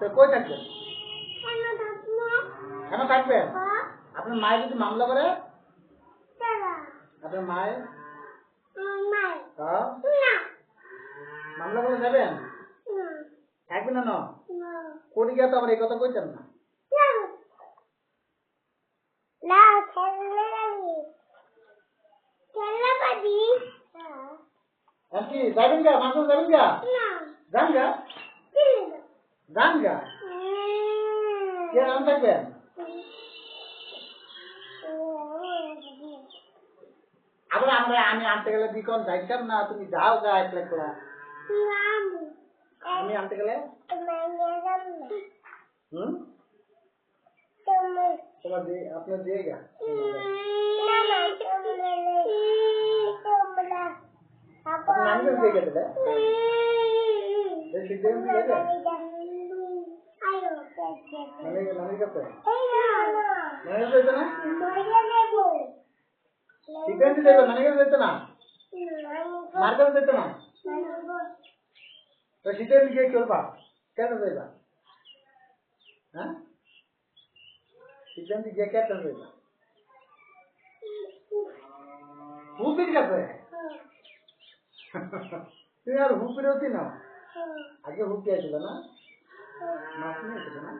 তো কই থাকবেন? কেন থাকবেন? আপনার মায়ের যদি মামলা করে, আপনার মায়ের মামলা করে যাবেন? থাকবেন না? কোটি গিয়া তো আবার এই কথা কইতেন না। কি যাবেন গা? মাসে যাবেন গা? যান গা? যান গা? কে রান থাকবেন? আবার আমি আনতে গেলে বিকন যাইতাম না, তুমি যাও গা একলা একলা। আমি আনতে গেলে তোমার আপনার দিয়ে গা নানি দিয়ে গেলে নানির কাছে যেত না, সিকুয়েন্সি যেত নানির কাছে যেত না, মার কাছে যেত না, তো সিকুয়েন্সি গিয়ে চলবা কেন যাইবা? হ্যাঁ, সিকুয়েন্সি গিয়ে কেন যাইবা? হুপির কাছে তুমি আর হুপির হতি না, আগে হুপি আসছিল না, মাছ নিয়ে এসেছিল না।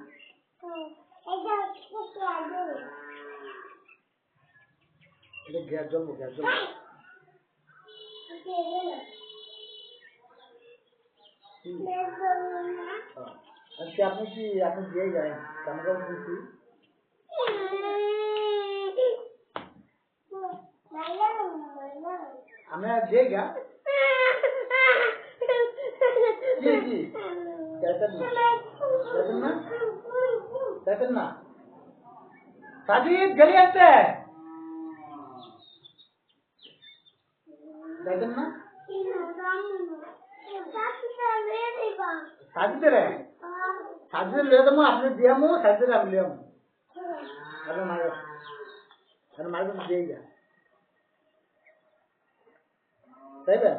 এটা গ্যাস জ্বলবো, গ্যাস জ্বলবো। আজকে আপনি কি আপনি দিয়ে যান কেমন বলছি? আমি আর দিয়ে গা কি দেখেন না, দেখেন না সাজিদ গলি আসছে, দেখেন না সাজিদের সাজিদের লিয়ে দেবো, আপনি দিয়ে মো সাজিদের আমি লিয়ে আপনার মায়ের দিয়ে যা তাইবেন?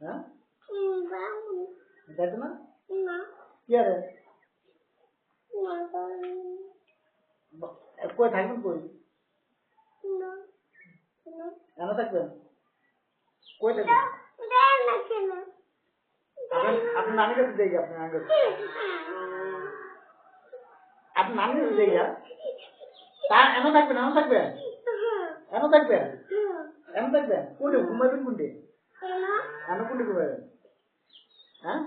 হ্যাঁ দেখো না কি আরে কই থাকবেন? কই কেন থাকবেন? কই থাকবেন? আপনার নানির কাছে দিয়ে গিয়ে আপনার নানির কাছে দিয়ে গিয়া তা এমন থাকবেন, এমন থাকবেন, এমন থাকবেন, এমন থাকবেন। কোনটা ঘুমাবেন? কোনটে এমন কোনটে ঘুমাবেন? হ্যাঁ